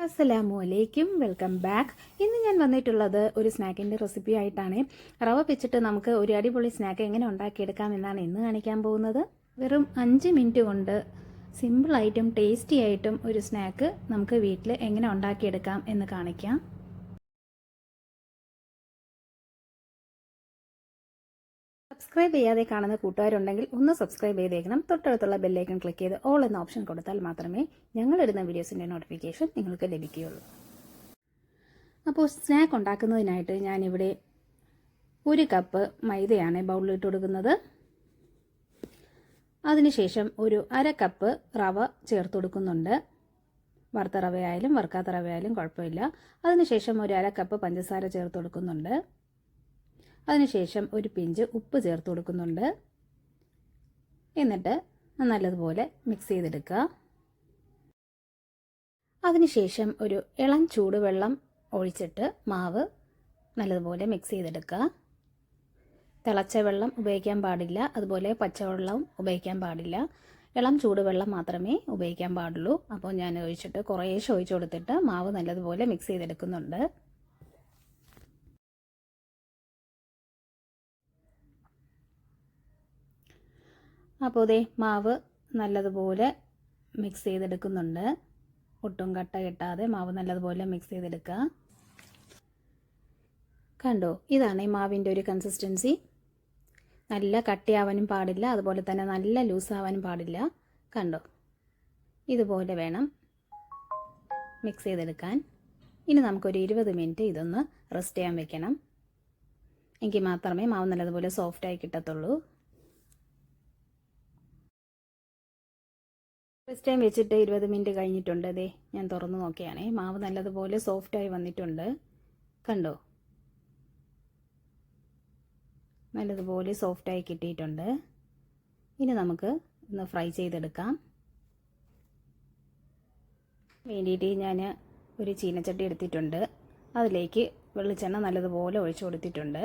അസ്സലാമു അലൈക്കും, welcome back. ഇന്ന് ഞാൻ വന്നിട്ടുള്ളത് ഒരു സ്നാക്കിൻ്റെ റെസിപ്പി ആയിട്ടാണ്. റവ വെച്ചിട്ട് നമുക്ക് ഒരു അടിപൊളി സ്നാക്ക് എങ്ങനെ ഉണ്ടാക്കിയെടുക്കാം എന്നാണ് ഇന്ന് കാണിക്കാൻ പോകുന്നത്. വെറും 5 മിനിറ്റ് കൊണ്ട് സിമ്പിളായിട്ടും ടേസ്റ്റി ആയിട്ടും ഒരു സ്നാക്ക് നമുക്ക് വീട്ടിൽ എങ്ങനെ ഉണ്ടാക്കിയെടുക്കാം എന്ന് കാണിക്കാം. സബ്സ്ക്രൈബ് ചെയ്യാതെ കാണുന്ന കൂട്ടുകാരുണ്ടെങ്കിൽ ഒന്ന് സബ്സ്ക്രൈബ് ചെയ്തേക്കണം. തൊട്ടടുത്തുള്ള ബെല്ലൈക്കൺ ക്ലിക്ക് ചെയ്ത് ഓൾ എന്ന ഓപ്ഷൻ കൊടുത്താൽ മാത്രമേ ഞങ്ങളിടുന്ന വീഡിയോസിൻ്റെ നോട്ടിഫിക്കേഷൻ നിങ്ങൾക്ക് ലഭിക്കുകയുള്ളൂ. അപ്പോൾ സ്നാക്ക് ഉണ്ടാക്കുന്നതിനായിട്ട് ഞാനിവിടെ 1 കപ്പ് മൈദയാണ് ബൗളിലിട്ട് കൊടുക്കുന്നത്. അതിനുശേഷം ഒരു 1/2 കപ്പ് റവ ചേർത്ത് കൊടുക്കുന്നുണ്ട്. വറുത്ത റവയായാലും വറുക്കാത്ത റവയായാലും കുഴപ്പമില്ല. അതിനുശേഷം ഒരു 1/2 കപ്പ് പഞ്ചസാര ചേർത്ത് കൊടുക്കുന്നുണ്ട്. അതിനുശേഷം ഒരു പിഞ്ച് ഉപ്പ് ചേർത്ത് കൊടുക്കുന്നുണ്ട്. എന്നിട്ട് നല്ലതുപോലെ മിക്സ് ചെയ്തെടുക്കുക. അതിനുശേഷം ഒരു ഇളം ചൂടുവെള്ളം ഒഴിച്ചിട്ട് മാവ് നല്ലതുപോലെ മിക്സ് ചെയ്തെടുക്കുക. തിളച്ച വെള്ളം ഉപയോഗിക്കാൻ പാടില്ല, അതുപോലെ പച്ചവെള്ളം ഉപയോഗിക്കാൻ പാടില്ല. ഇളം ചൂടുവെള്ളം മാത്രമേ ഉപയോഗിക്കാൻ പാടുള്ളൂ. അപ്പോൾ ഞാൻ ഒഴിച്ചിട്ട് കുറേശ്ശെ ഒഴിച്ചു കൊടുത്തിട്ട് മാവ് നല്ലതുപോലെ മിക്സ് ചെയ്തെടുക്കുന്നുണ്ട്. അപ്പോൾ ദേ മാവ് നല്ലതുപോലെ മിക്സ് ചെയ്തെടുക്കുന്നുണ്ട്. ഒട്ടും കട്ട കെട്ടാതെ മാവ് നല്ലതുപോലെ മിക്സ് ചെയ്തെടുക്കുക. കണ്ടോ, ഇതാണ് ഈ മാവിൻ്റെ ഒരു കൺസിസ്റ്റൻസി. നല്ല കട്ടിയാവാനും പാടില്ല, അതുപോലെ തന്നെ നല്ല ലൂസാവാനും പാടില്ല. കണ്ടോ, ഇതുപോലെ വേണം മിക്സ് ചെയ്തെടുക്കാൻ. ഇനി നമുക്കൊരു 20 മിനിറ്റ് ഇതൊന്ന് റെസ്റ്റ് ചെയ്യാൻ വെക്കണം. എങ്കിൽ മാത്രമേ മാവ് നല്ലതുപോലെ സോഫ്റ്റായി കിട്ടത്തുള്ളൂ. ഫസ്റ്റ് ടൈം വെച്ചിട്ട് 20 മിനിറ്റ് കഴിഞ്ഞിട്ടുണ്ട്. അതെ, ഞാൻ തുറന്ന് നോക്കിയാണേ, മാവ് നല്ലതുപോലെ സോഫ്റ്റായി വന്നിട്ടുണ്ട്. കണ്ടോ, നല്ലതുപോലെ സോഫ്റ്റായി കിട്ടിയിട്ടുണ്ട്. ഇനി നമുക്ക് ഒന്ന് ഫ്രൈ ചെയ്തെടുക്കാം. വേണ്ടിയിട്ട് ഞാൻ ഒരു ചീനച്ചട്ടി എടുത്തിട്ടുണ്ട്. അതിലേക്ക് വെളിച്ചെണ്ണ നല്ലതുപോലെ ഒഴിച്ചു കൊടുത്തിട്ടുണ്ട്.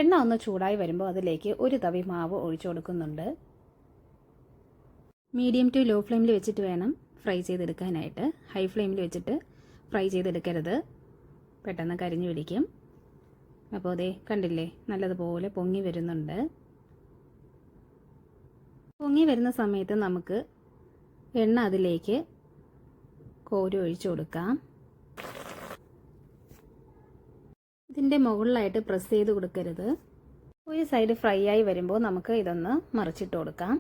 എണ്ണ ഒന്ന് ചൂടായി വരുമ്പോൾ അതിലേക്ക് ഒരു തവി മാവ് ഒഴിച്ചു കൊടുക്കുന്നുണ്ട്. മീഡിയം ടു ലോ ഫ്ലെയിമിൽ വെച്ചിട്ട് വേണം ഫ്രൈ ചെയ്തെടുക്കാനായിട്ട്. ഹൈ ഫ്ലെയിമിൽ വെച്ചിട്ട് ഫ്രൈ ചെയ്തെടുക്കരുത്, പെട്ടെന്ന് കരിഞ്ഞു പിടിക്കും. അപ്പോൾ അതേ കണ്ടില്ലേ, നല്ലതുപോലെ പൊങ്ങി വരുന്നുണ്ട്. പൊങ്ങി വരുന്ന സമയത്ത് നമുക്ക് എണ്ണ അതിലേക്ക് കോരി ഒഴിച്ചു കൊടുക്കാം. ഇതിൻ്റെ മുകളിലായിട്ട് പ്രസ് ചെയ്ത് കൊടുക്കരുത്. ഒരു സൈഡ് ഫ്രൈ ആയി വരുമ്പോൾ നമുക്ക് ഇതൊന്ന് മറിച്ചിട്ട് കൊടുക്കാം.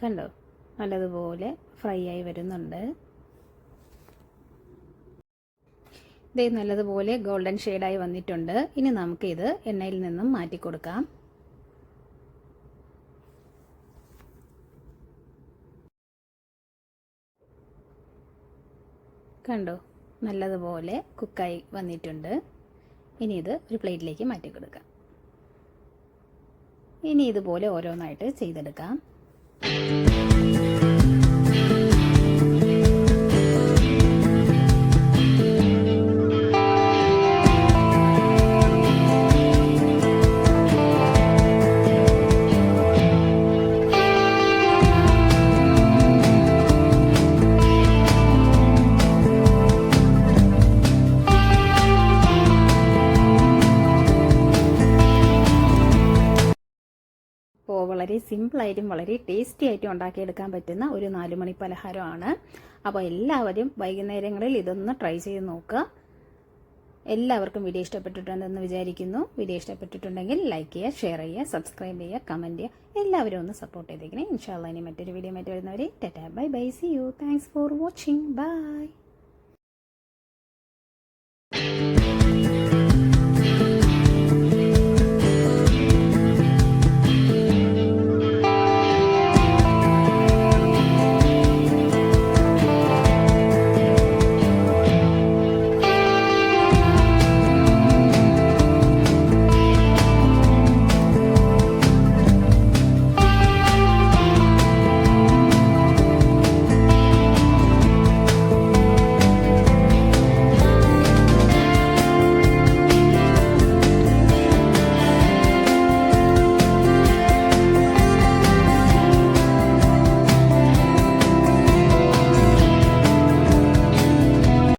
കണ്ടോ, നല്ലതുപോലെ ഫ്രൈ ആയി വരുന്നുണ്ട്. ഇത് നല്ലതുപോലെ ഗോൾഡൻ ഷെയ്ഡായി വന്നിട്ടുണ്ട്. ഇനി നമുക്കിത് എണ്ണയിൽ നിന്നും മാറ്റി കൊടുക്കാം. കണ്ടോ, നല്ലതുപോലെ കുക്കായി വന്നിട്ടുണ്ട്. ഇനി ഇത് ഒരു പ്ലേറ്റിലേക്ക് മാറ്റി കൊടുക്കാം. ഇനി ഇതുപോലെ ഓരോന്നായിട്ട് ചെയ്തെടുക്കാം. അപ്പോൾ വളരെ സിമ്പിളായിട്ടും വളരെ ടേസ്റ്റി ആയിട്ടും ഉണ്ടാക്കിയെടുക്കാൻ പറ്റുന്ന ഒരു 4 മണി പലഹാരമാണ്. അപ്പോൾ എല്ലാവരും വൈകുന്നേരങ്ങളിൽ ഇതൊന്ന് ട്രൈ ചെയ്ത് നോക്കുക. എല്ലാവർക്കും വീഡിയോ ഇഷ്ടപ്പെട്ടിട്ടുണ്ടെന്ന് വിചാരിക്കുന്നു. വീഡിയോ ഇഷ്ടപ്പെട്ടിട്ടുണ്ടെങ്കിൽ ലൈക്ക് ചെയ്യുക, ഷെയർ ചെയ്യുക, സബ്സ്ക്രൈബ് ചെയ്യുക, കമൻറ്റ് ചെയ്യുക. എല്ലാവരും ഒന്ന് സപ്പോർട്ട് ചെയ്തേക്കണേ. ഇൻഷാ അല്ലാഹ് ഇനി മറ്റൊരു വീഡിയോ ആയിട്ട് വരുന്നവരെ tata bye bye, see you, thanks for watching, by.